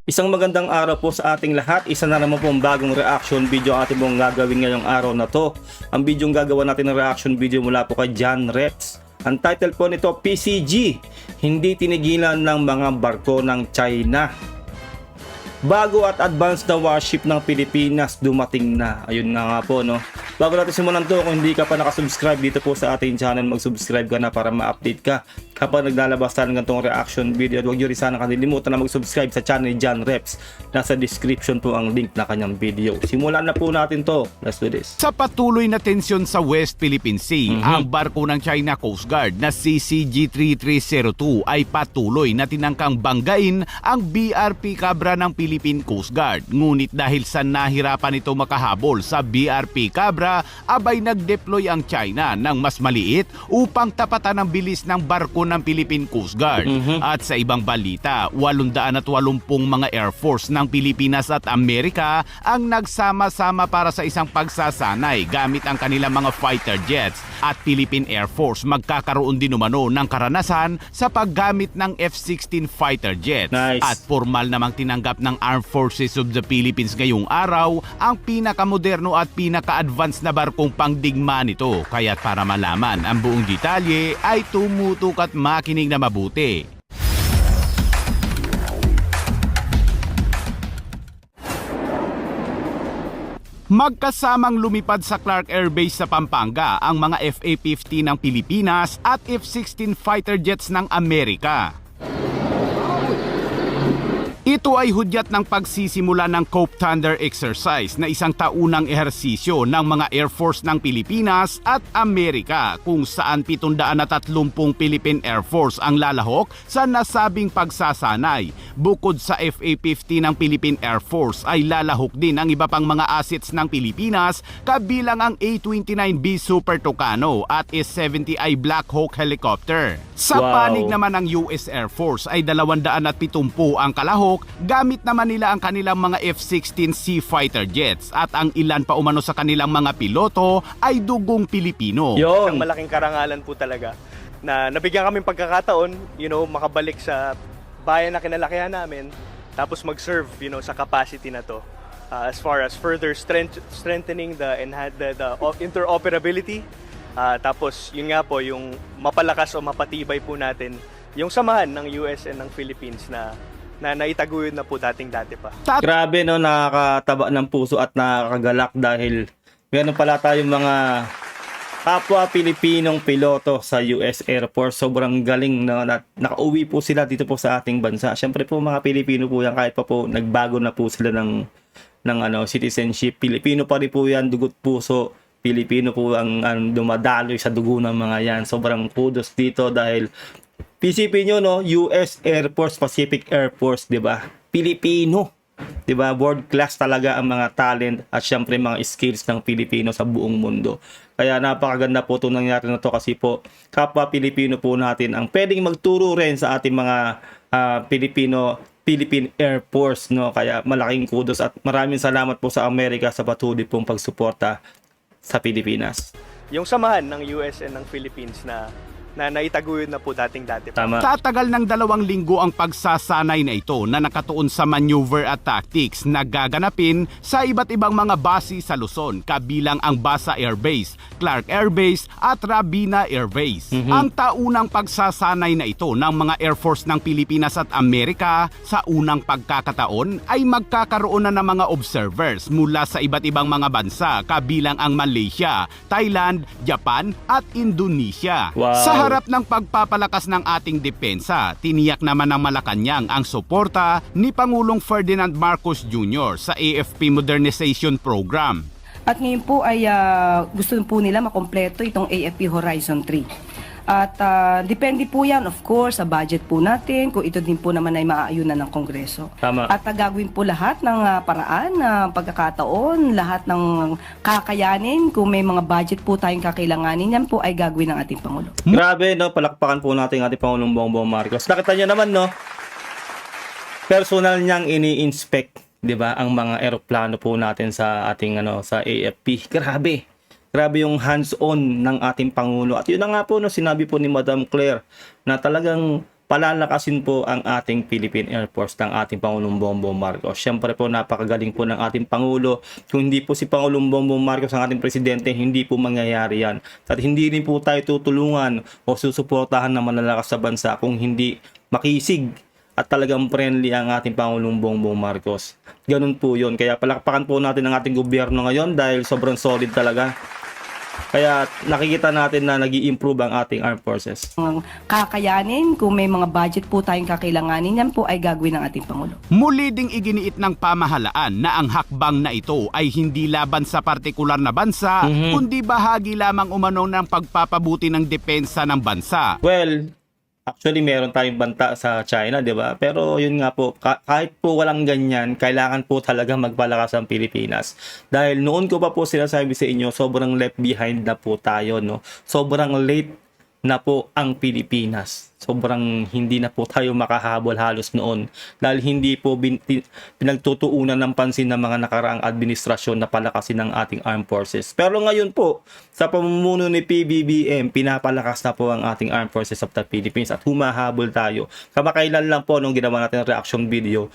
Isang magandang araw po sa ating lahat. Isa na naman pong bagong reaction video ang ating pong gagawin ngayong araw na to. Ang video gagawa natin ng reaction video mula po kay John Reps. Ang title po nito, PCG, hindi tinigilan ng mga barko ng China. Bago at advanced na warship ng Pilipinas dumating na. Ayun nga po, no. Bago natin simulan to, kung hindi ka pa nakasubscribe dito po sa ating channel, mag-subscribe ka na para ma-update ka kapag naglalabas tayo ng ganitong reaction video. At huwag nyo rin sana kalilimutan na mag-subscribe sa channel ni John Reps. Nasa description po ang link na kanyang video. Simulan na po natin to. Let's do this. Sa patuloy na tensyon sa West Philippine Sea, ang barko ng China Coast Guard na CCG-3302 ay patuloy na tinangkang banggain ang BRP Cabra ng Philippine Coast Guard. Ngunit dahil sa nahirapan ito makahabol sa BRP Cabra, abay nag-deploy ang China ng mas maliit upang tapatan ang bilis ng barko ng Philippine Coast Guard. At sa ibang balita, 880 mga Air Force ng Pilipinas at Amerika ang nagsama-sama para sa isang pagsasanay gamit ang kanilang mga fighter jets, at Philippine Air Force magkakaroon din umano ng karanasan sa paggamit ng F-16 fighter jets. Nice. At formal namang tinanggap ng Armed Forces of the Philippines ngayong araw ang pinakamoderno at pinaka-advanced na barkong pangdigma nito. Kaya't para malaman ang buong detalye ay tumutok at makinig na mabuti. Magkasamang lumipad sa Clark Air Base sa Pampanga ang mga FA-50 ng Pilipinas at F-16 fighter jets ng Amerika. Ito ay hudyat ng pagsisimula ng Cope Thunder exercise na isang taunang ehersisyo ng mga Air Force ng Pilipinas at Amerika, kung saan 730 Philippine Air Force ang lalahok sa nasabing pagsasanay. Bukod sa FA-50 ng Philippine Air Force ay lalahok din ang iba pang mga assets ng Pilipinas, kabilang ang A-29B Super Tucano at S-70I Black Hawk helicopter. Sa panig naman ng US Air Force ay 270 ang kalahok, gamit naman nila ang kanilang mga F-16C fighter jets, at ang ilan pa umano sa kanilang mga piloto ay dugong Pilipino. Isang malaking karangalan po talaga na nabigyan kaming pagkakataon, makabalik sa bayan na kinalakihan namin, tapos mag-serve, sa capacity na to. As far as further strengthening the interoperability, tapos yun nga po, yung mapalakas o mapatibay po natin yung samahan ng US and ng Philippines na naitaguyod na po dati pa. Grabe, no, nakakataba ng puso at nakakagalak dahil meron pala tayong mga kapwa Pilipinong piloto sa US Air Force. Sobrang galing, no, na nakauwi po sila dito po sa ating bansa. Siyempre po mga Pilipino po yan, kahit pa po nagbago na po sila ng citizenship. Pilipino pa rin po yan, dugot puso. Pilipino po ang dumadaloy sa dugo ng mga yan. Sobrang kudos dito dahil PCP nyo, no, US Air Force, Pacific Air Force, 'di ba? Pilipino, 'di ba? World class talaga ang mga talent at syempre mga skills ng Pilipino sa buong mundo. Kaya napakaganda po 'tong nangyari na to, kasi po kapwa Pilipino po natin ang pwedeng magturo rin sa ating mga Philippine Air Force, no? Kaya malaking kudos at maraming salamat po sa Amerika sa patuloy pong pagsuporta sa Pilipinas. Yung samahan ng US and ng Philippines na naitaguyod na po dati pa. Tama. Tatagal ng 2 linggo ang pagsasanay na ito na nakatuon sa maneuver at tactics na gaganapin sa iba't ibang mga base sa Luzon, kabilang ang Basa Air Base, Clark Air Base at Rabina Air Base. Ang taunang pagsasanay na ito ng mga Air Force ng Pilipinas at Amerika sa unang pagkakataon ay magkakaroon na ng mga observers mula sa iba't ibang mga bansa, kabilang ang Malaysia, Thailand, Japan at Indonesia. Wow. Sa harap ng pagpapalakas ng ating depensa, tiniyak naman ng Malacanang ang suporta ni Pangulong Ferdinand Marcos Jr. sa AFP Modernization Program. At ngayon po ay gusto po nila makompleto itong AFP Horizon 3. At depende po yan, of course, sa budget po natin, kung ito din po naman ay maaayunan ng Kongreso. Tama. At gagawin po lahat ng paraan, pagkakataon, lahat ng kakayanin, kung may mga budget po tayong kakailanganin, yan po ay gagawin ng ating Pangulo. Grabe, no, palakpakan po natin ang ating Pangulong Bongbong Marcos. Nakita niyo naman, no, personal niyang ini-inspect, 'di ba, ang mga eroplano po natin sa ating sa AFP. Grabe yung hands-on ng ating Pangulo. At yun na nga po, no, sinabi po ni Madam Claire na talagang palalakasin po ang ating Philippine Air Force ng ating Pangulong Bongbong Marcos. Siyempre po napakagaling po ng ating Pangulo. Kung hindi po si Pangulong Bongbong Marcos ang ating presidente, hindi po mangyayari yan. At hindi rin po tayo tutulungan o susuportahan ng malalakas sa bansa kung hindi makisig at talagang friendly ang ating Pangulong Bongbong Marcos. Ganun po yun. Kaya palakpakan po natin ang ating gobyerno ngayon dahil sobrang solid talaga. Kaya nakikita natin na nag-i-improve ang ating armed forces. Ang kakayanin, kung may mga budget po tayong kakailanganin, yan po ay gagawin ng ating Pangulo. Muli ding iginiit ng pamahalaan na ang hakbang na ito ay hindi laban sa partikular na bansa, kundi bahagi lamang umano ng pagpapabuti ng depensa ng bansa. Well, actually meron tayong banta sa China, di ba? Pero yun nga po, kahit po walang ganyan, kailangan po talaga magpalakas ang Pilipinas. Dahil noon ko pa po sinasabi sa inyo, sobrang left behind na po tayo, no? Sobrang late na po ang Pilipinas. Sobrang hindi na po tayo makahabol halos noon. Dahil hindi po pinagtutuunan ng pansin ng mga nakaraang administrasyon na palakasin ng ating armed forces. Pero ngayon po, sa pamumuno ni PBBM, pinapalakas na po ang ating armed forces of the Philippines at humahabol tayo. Kamakailan lang po nung ginawa natin ang reaction video,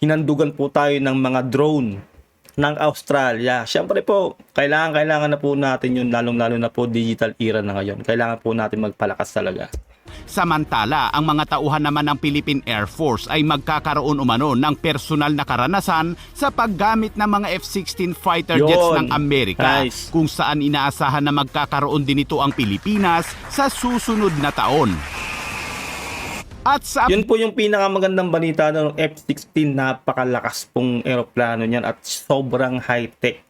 hinandugan po tayo ng mga drone ng Australia. Siyempre po, kailangan na po natin yun, lalong-lalo na po digital era na ngayon. Kailangan po natin magpalakas talaga. Samantala, ang mga tauhan naman ng Philippine Air Force ay magkakaroon umano ng personal na karanasan sa paggamit ng mga F-16 fighter jets Yun. ng Amerika, Nice. kung saan inaasahan na magkakaroon din ito ang Pilipinas sa susunod na taon. At sa Yun po yung pinakamagandang balita ng F-16, napakalakas pong eroplano niyan at sobrang high-tech.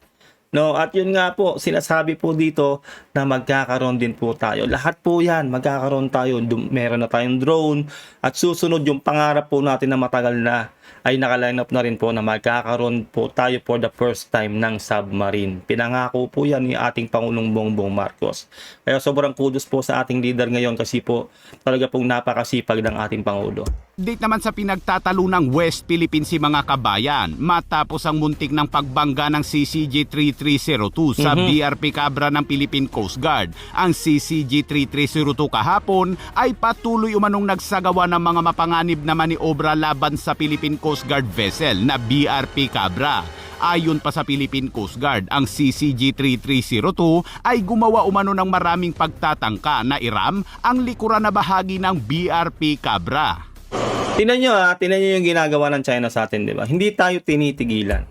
No, at yun nga po, sinasabi po dito na magkakaroon din po tayo. Lahat po yan, magkakaroon tayo. Meron na tayong drone at susunod yung pangarap po natin na matagal na ay nakaline up na rin po na magkakaroon po tayo for the first time ng submarine. Pinangako po yan ni ating Pangulong Bongbong Marcos. Kaya sobrang kudos po sa ating leader ngayon kasi po talaga pong napakasipag ng ating Pangulo. update naman sa pinagtatalo ng West Philippine Sea mga kabayan matapos ang muntik ng pagbangga ng CCG-3302 sa BRP Cabra ng Philippine Coast Guard. Ang CCG-3302 kahapon ay patuloy umanong nagsagawa ng mga mapanganib na maniobra laban sa Philippine Coast Guard vessel na BRP Cabra. Ayon pa sa Philippine Coast Guard, ang CCG-3302 ay gumawa umano ng maraming pagtatangka na iram ang likuran na bahagi ng BRP Cabra. Tingnan nyo yung ginagawa ng China sa atin, di ba? Hindi tayo tinitigilan.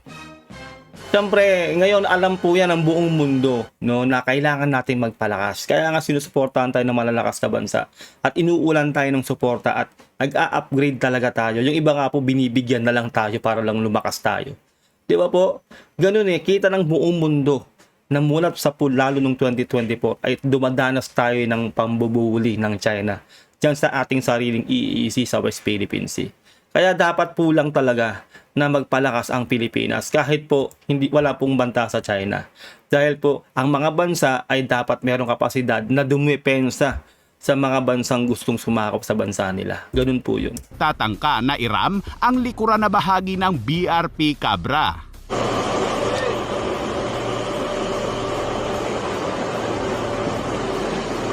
Siyempre, ngayon alam po yan ng buong mundo, no, na kailangan natin magpalakas. Kaya nga sinusuportahan tayo ng malalakas na bansa at inuulan tayo ng suporta at nag-a-upgrade talaga tayo. Yung iba nga po binibigyan na lang tayo para lang lumakas tayo. Di ba po? Ganun kita ng buong mundo na mula sa pool, lalo nung 2024 ay dumadanas tayo ng pambubuli ng China dyan sa ating sariling EEZ sa West Philippine Sea. Kaya dapat po lang talaga na magpalakas ang Pilipinas kahit po wala pong banta sa China. Dahil po ang mga bansa ay dapat merong kapasidad na dumepensa sa mga bansang gustong sumakop sa bansa nila. Ganun po yun. Tatangka na iram ang likuran na bahagi ng BRP Cabra.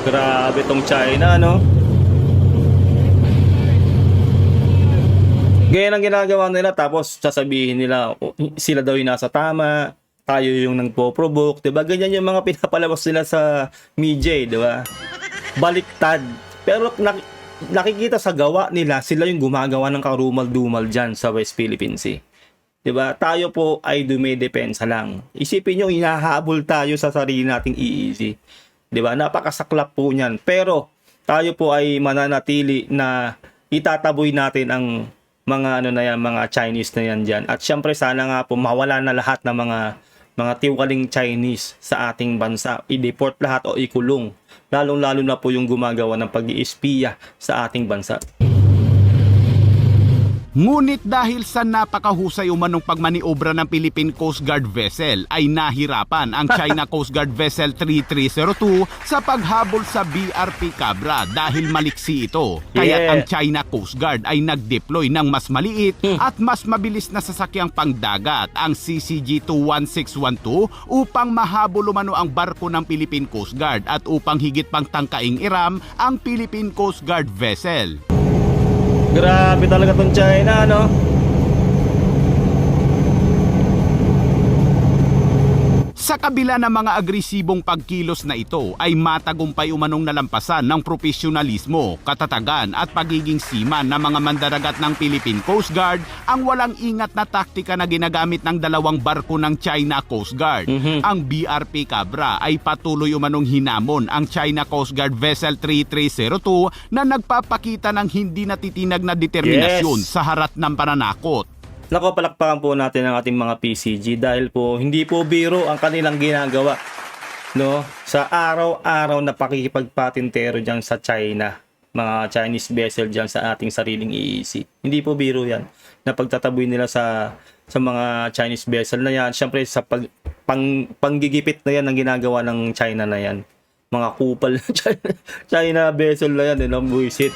Grabe tong China, no? Ganyan ang ginagawa nila tapos sasabihin nila sila daw yung nasa tama, tayo yung nagpo-provoke, 'di ba? Ganyan yung mga pinapalabas nila sa media, 'di ba? Baliktad. Pero nakikita sa gawa nila, sila yung gumagawa ng karumal-dumal diyan sa West Philippine Sea. 'Di ba? Tayo po ay dumedepensa lang. Isipin niyo, hinahabol tayo sa sarili nating EEZ. 'Di ba? Napakasaklap po niyan. Pero tayo po ay mananatili na itataboy natin ang mga mga Chinese na yan dyan. At syempre sana nga po mawala na lahat ng mga tiwaling Chinese sa ating bansa. I-deport lahat o ikulong. Lalong-lalo na po yung gumagawa ng pag-iispiya sa ating bansa. Ngunit dahil sa napakahusay umanong pagmaniobra ng Philippine Coast Guard vessel ay nahirapan ang China Coast Guard Vessel 3302 sa paghabol sa BRP Cabra dahil maliksi ito. Kaya ang China Coast Guard ay nag-deploy ng mas maliit at mas mabilis na sasakyang pangdagat, ang CCG-21612, upang mahabol umano ang barko ng Philippine Coast Guard at upang higit pang tangkaing iram ang Philippine Coast Guard vessel. Grabe talaga tong China, no? Sa kabila ng mga agresibong pagkilos na ito ay matagumpay umanong nalampasan ng profesionalismo, katatagan at pagiging seaman ng mga mandaragat ng Philippine Coast Guard ang walang ingat na taktika na ginagamit ng dalawang barko ng China Coast Guard. Ang BRP Cabra ay patuloy umanong hinamon ang China Coast Guard Vessel 3302 na nagpapakita ng hindi natitinag na determinasyon Yes. sa harap ng pananakot. Nako, palakpakan po natin ang ating mga PCG dahil po hindi po biro ang kanilang ginagawa, no, sa araw-araw na pakikipagpatintero diyan sa China, mga Chinese vessel diyan sa ating sariling EEZ. Hindi po biro 'yan na pagtataboy nila sa mga Chinese vessel na 'yan. Syempre sa panggigipit na 'yan ang ginagawa ng China na 'yan. Mga kupal na China vessel na 'yan, buwisit.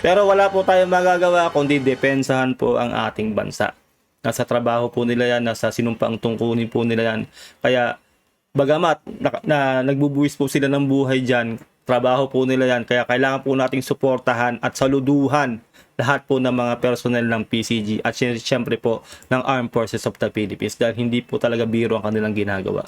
Pero wala po tayong magagawa kundi depensahan po ang ating bansa. Nasa trabaho po nila yan, nasa sinumpaang tungkulin po nila yan. Kaya bagamat na nagbubuwis po sila ng buhay dyan, trabaho po nila yan. Kaya kailangan po nating suportahan at saluduhan lahat po ng mga personnel ng PCG at siyempre po ng Armed Forces of the Philippines dahil hindi po talaga biro ang kanilang ginagawa.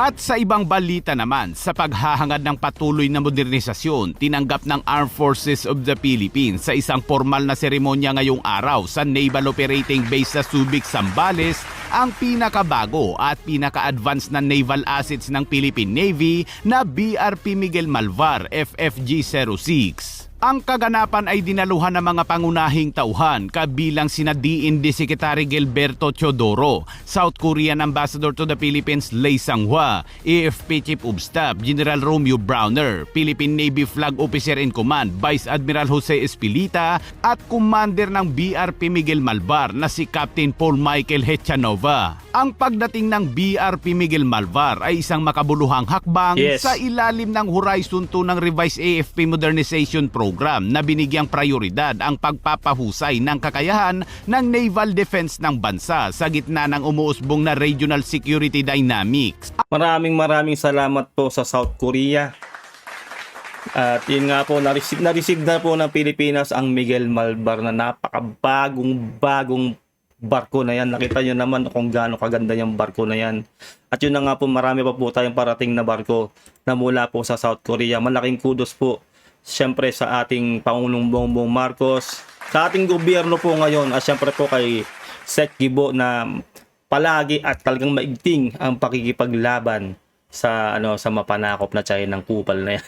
At sa ibang balita naman, sa paghahangad ng patuloy na modernisasyon, tinanggap ng Armed Forces of the Philippines sa isang formal na seremonya ngayong araw sa Naval Operating Base sa Subic, Zambales, ang pinakabago at pinaka-advanced na naval assets ng Philippine Navy na BRP Miguel Malvar FFG-06. Ang kaganapan ay dinaluhan ng mga pangunahing tauhan kabilang sina DND Secretary Gilberto Teodoro, South Korean Ambassador to the Philippines Lei Sanghua, AFP Chief of Staff General Romeo Browner, Philippine Navy Flag Officer in Command Vice Admiral Jose Espilita at Commander ng BRP Miguel Malvar na si Captain Paul Michael Hechanova. Ang pagdating ng BRP Miguel Malvar ay isang makabuluhang hakbang Yes. sa ilalim ng Horizon 2 ng Revised AFP Modernization Program na binigyang prioridad ang pagpapahusay ng kakayahan ng naval defense ng bansa sa gitna ng umuusbong na regional security dynamics. Maraming salamat po sa South Korea. At yun nga po, na-receive na po ng Pilipinas ang Miguel Malvar na napakabagong barko na yan. Nakita nyo naman kung gaano kaganda yung barko na yan. At yun na nga po, marami pa po tayong parating na barko na mula po sa South Korea. Malaking kudos po siyempre sa ating Pangulong Bongbong Marcos, sa ating gobyerno po ngayon, at siyempre po kay Sec Gibo na palagi at talagang maigting ang pakikipaglaban sa mapanakop na China ng kupal na yan.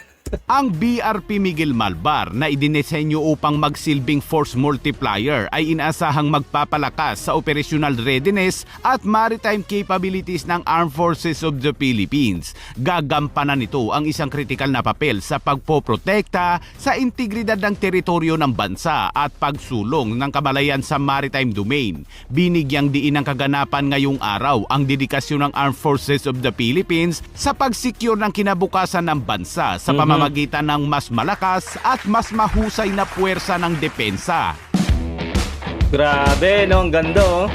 Ang BRP Miguel Malvar na idinisenyo upang magsilbing force multiplier ay inaasahang magpapalakas sa operational readiness at maritime capabilities ng Armed Forces of the Philippines. Gagampanan nito ang isang kritikal na papel sa pagpoprotekta sa integridad ng teritoryo ng bansa at pagsulong ng kamalayan sa maritime domain. Binigyang diin ng kaganapan ngayong araw ang dedikasyon ng Armed Forces of the Philippines sa pag-secure ng kinabukasan ng bansa sa pamamagitan ng mas malakas at mas mahusay na puwersa ng depensa. Grabe, no? Ang ganda, oh.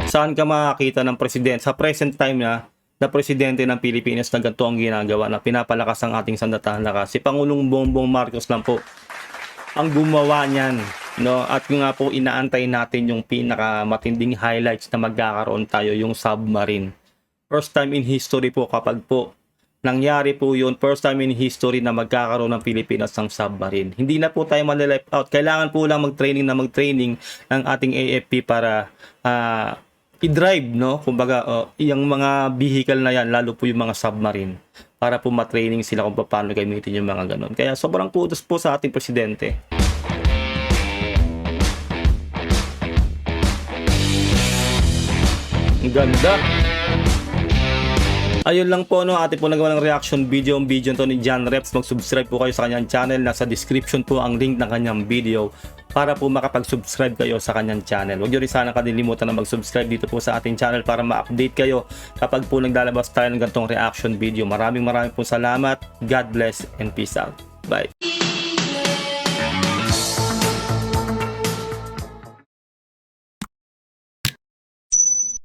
Saan ka makakita ng presidente sa present time na presidente ng Pilipinas na ganito ang ginagawa, na pinapalakas ang ating sandatahang lakas? Si Pangulong Bongbong Marcos lang po ang gumawa niyan, no? At yung nga po, inaantay natin yung pinakamatinding highlights na magkakaroon tayo, yung submarine. First time in history po kapag po nangyari po yun, first time in history na magkakaroon ng Pilipinas ng submarine. Hindi na po tayo malileft out. Kailangan po lang mag-training ng ating AFP para i-drive, no? Kumbaga, yung mga vehicle na yan, lalo po yung mga submarine, para po matraining sila kung paano gamitin yung mga ganon. Kaya sobrang kudos po sa ating presidente. Ang ganda. Ayun lang po, no, atin po nagawa ng reaction video. Ang video to ni John Reps. Mag-subscribe po kayo sa kanyang channel. Nasa description po ang link ng kanyang video para po makapag-subscribe kayo sa kanyang channel. Huwag nyo rin sana kalilimutan na mag-subscribe dito po sa ating channel para ma-update kayo kapag po naglalabas tayo ng ganitong reaction video. Maraming po salamat. God bless and peace out. Bye.